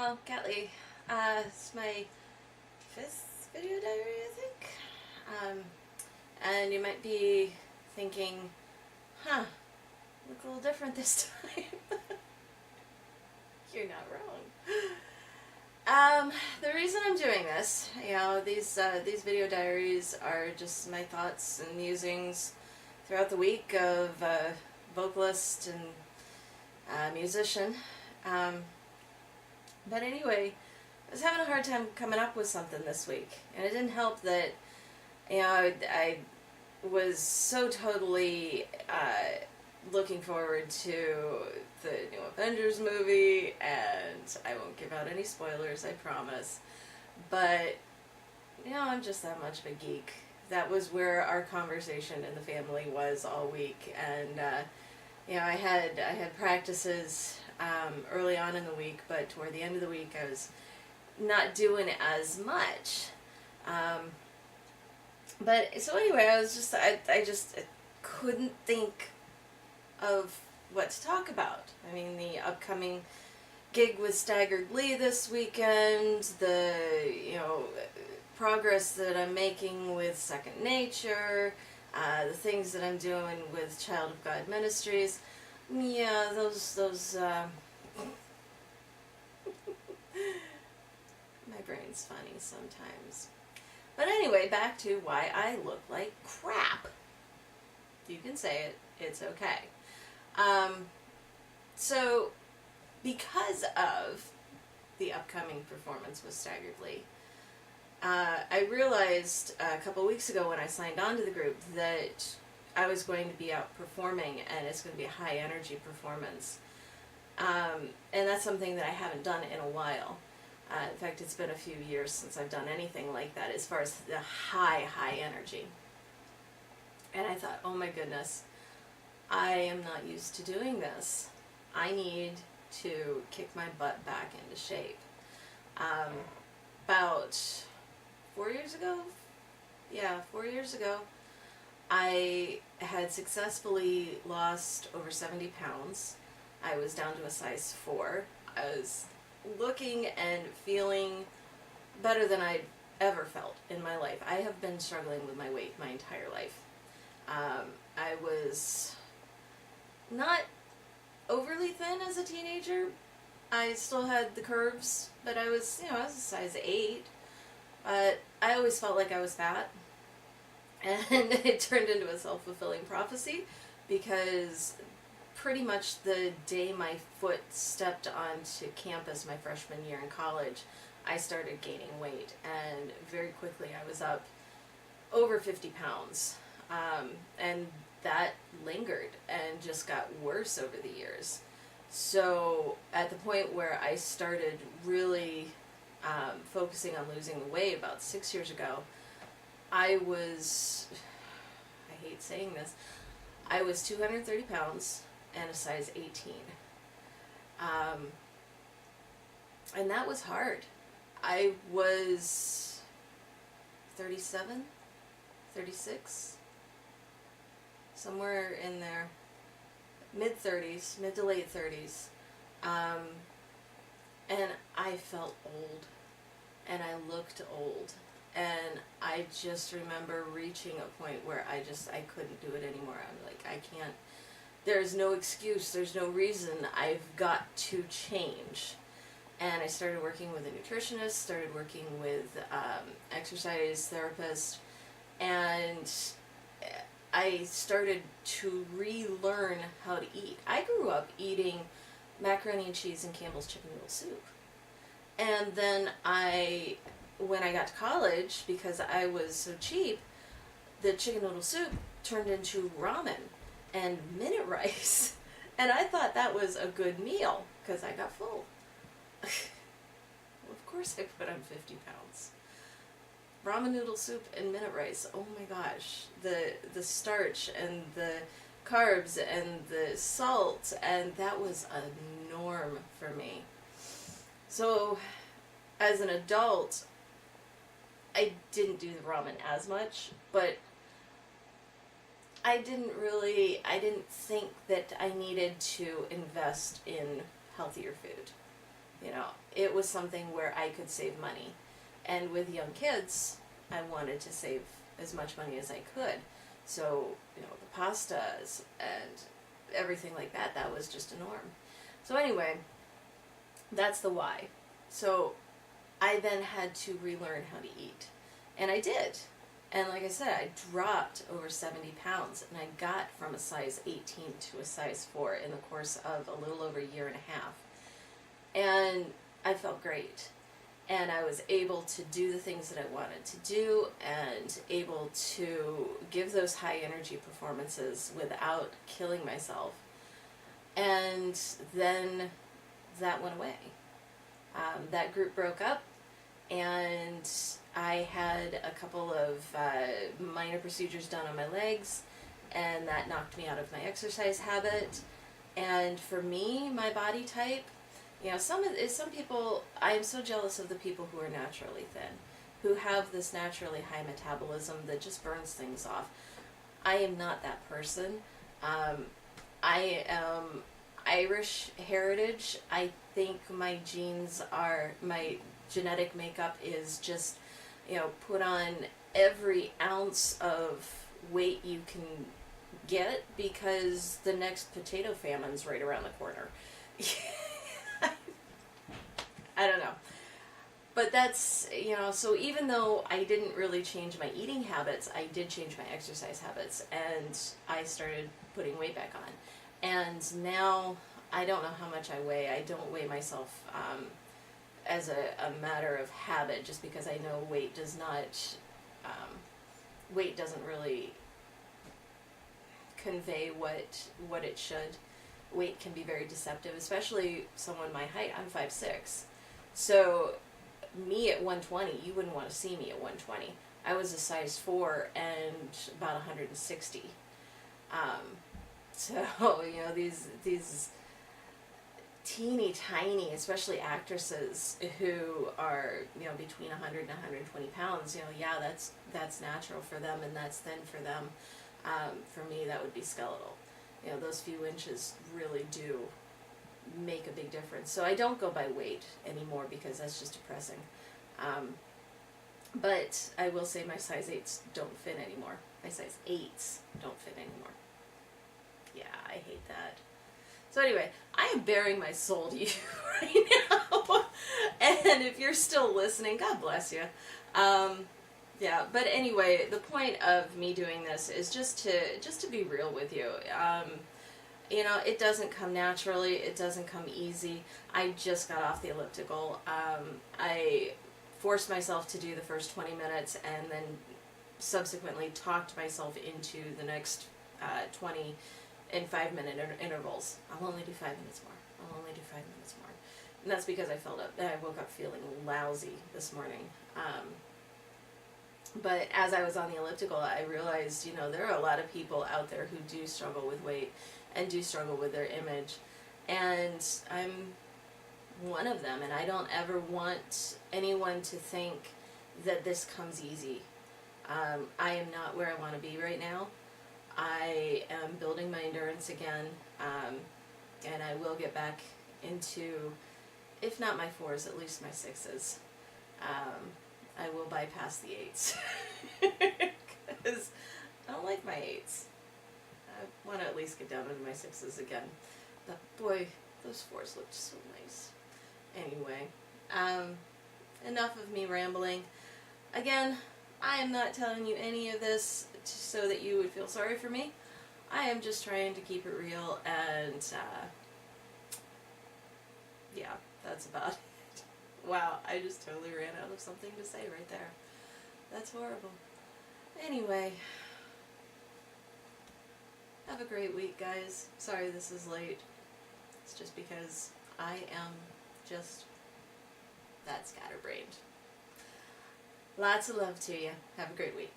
Well, Cat Leigh, it's my 5th video diary, I think. And you might be thinking, huh, look a little different this time. You're not wrong. The reason I'm doing this, these video diaries are just my thoughts and musings throughout the week of vocalist and musician. But anyway, I was having a hard time coming up with something this week, and it didn't help that, I was so totally looking forward to the new Avengers movie, and I won't give out any spoilers, I promise, but, I'm just that much of a geek. That was where our conversation in the family was all week, and, I had practices early on in the week, but toward the end of the week I was not doing as much. But so anyway, I just couldn't think of what to talk about. I mean, the upcoming gig with Staggered Leigh this weekend, the progress that I'm making with Second Nature, the things that I'm doing with Child of God Ministries. Yeah, those my brain's funny sometimes. But anyway, back to why I look like crap. You can say it, it's okay. So, because of the upcoming performance with Staggered Leigh, I realized a couple weeks ago when I signed on to the group that I was going to be out performing, and it's going to be a high energy performance. And that's something that I haven't done in a while. In fact, it's been a few years since I've done anything like that as far as the high energy. And I thought, oh my goodness, I am not used to doing this. I need to kick my butt back into shape. About 4 years ago? Yeah, 4 years ago, I had successfully lost over 70 pounds. I was down to a size 4. I was looking and feeling better than I'd ever felt in my life. I have been struggling with my weight my entire life. I was not overly thin as a teenager. I still had the curves, but I was a size 8. But I always felt like I was fat. And it turned into a self-fulfilling prophecy, because pretty much the day my foot stepped onto campus my freshman year in college, I started gaining weight, and very quickly I was up over 50 pounds. And that lingered and just got worse over the years. So at the point where I started really focusing on losing the weight about 6 years ago, I hate saying this, I was 230 pounds and a size 18. And that was hard. I was 37, 36, somewhere in there, mid-30s, mid to late 30s. And I felt old, and I looked old. And I just remember reaching a point where I couldn't do it anymore. I'm like, I can't, there's no excuse, there's no reason, I've got to change. And I started working with a nutritionist, started working with exercise therapist, and I started to relearn how to eat. I grew up eating macaroni and cheese and Campbell's chicken noodle soup. And then when I got to college, because I was so cheap, the chicken noodle soup turned into ramen and minute rice. And I thought that was a good meal, because I got full. Well, of course I put on 50 pounds. Ramen noodle soup and minute rice, oh my gosh. The starch and the carbs and the salt, and that was a norm for me. So, as an adult, I didn't do the ramen as much, but I didn't think that I needed to invest in healthier food. You know, it was something where I could save money. And with young kids, I wanted to save as much money as I could. So, you know, the pastas and everything like that, that was just a norm. So anyway, that's the why. So I then had to relearn how to eat. And I did. And like I said, I dropped over 70 pounds, and I got from a size 18 to a size 4 in the course of a little over a year and a half. And I felt great. And I was able to do the things that I wanted to do, and able to give those high energy performances without killing myself. And then that went away. That group broke up, and I had a couple of minor procedures done on my legs, and that knocked me out of my exercise habit. And for me, my body type, you know, some people, I am so jealous of the people who are naturally thin, who have this naturally high metabolism that just burns things off. I am not that person. I am Irish heritage. I think my genetic makeup is just, you know, put on every ounce of weight you can get, because the next potato famine's right around the corner. I don't know. But that's, you know, so even though I didn't really change my eating habits, I did change my exercise habits, and I started putting weight back on. And now I don't know how much I weigh. I don't weigh myself as a matter of habit, just because I know weight doesn't really convey what it should. Weight can be very deceptive, especially someone my height. I'm 5'6". So me at 120, you wouldn't want to see me at 120. I was a size 4 and about 160. So, you know, these teeny tiny, especially actresses who are, you know, between 100 and 120 pounds, you know, yeah, that's natural for them, and that's thin for them. For me, that would be skeletal. You know, those few inches really do make a big difference. So I don't go by weight anymore, because that's just depressing. But I will say my size 8s don't fit anymore. My size 8s don't fit anymore. Yeah, I hate that. So anyway, I am bearing my soul to you right now. And if you're still listening, God bless you. Yeah, but anyway, the point of me doing this is just to be real with you. You know, it doesn't come naturally. It doesn't come easy. I just got off the elliptical. I forced myself to do the first 20 minutes, and then subsequently talked myself into the next 20 in 5-minute intervals. I'll only do 5 minutes more. I'll only do 5 minutes more. And that's because I woke up feeling lousy this morning. But as I was on the elliptical, I realized, you know, there are a lot of people out there who do struggle with weight and do struggle with their image. And I'm one of them, and I don't ever want anyone to think that this comes easy. I am not where I want to be right now. I am building my endurance again, and I will get back into, if not my 4s, at least my 6s. I will bypass the 8s, because I don't like my 8s. I want to at least get down into my 6s again. But boy, those 4s looked so nice. Anyway, enough of me rambling. Again, I am not telling you any of this so that you would feel sorry for me. I am just trying to keep it real, and yeah, that's about it. Wow, I just totally ran out of something to say right there. That's horrible. Anyway, have a great week, guys. Sorry this is late. It's just because I am just that scatterbrained. Lots of love to you. Have a great week.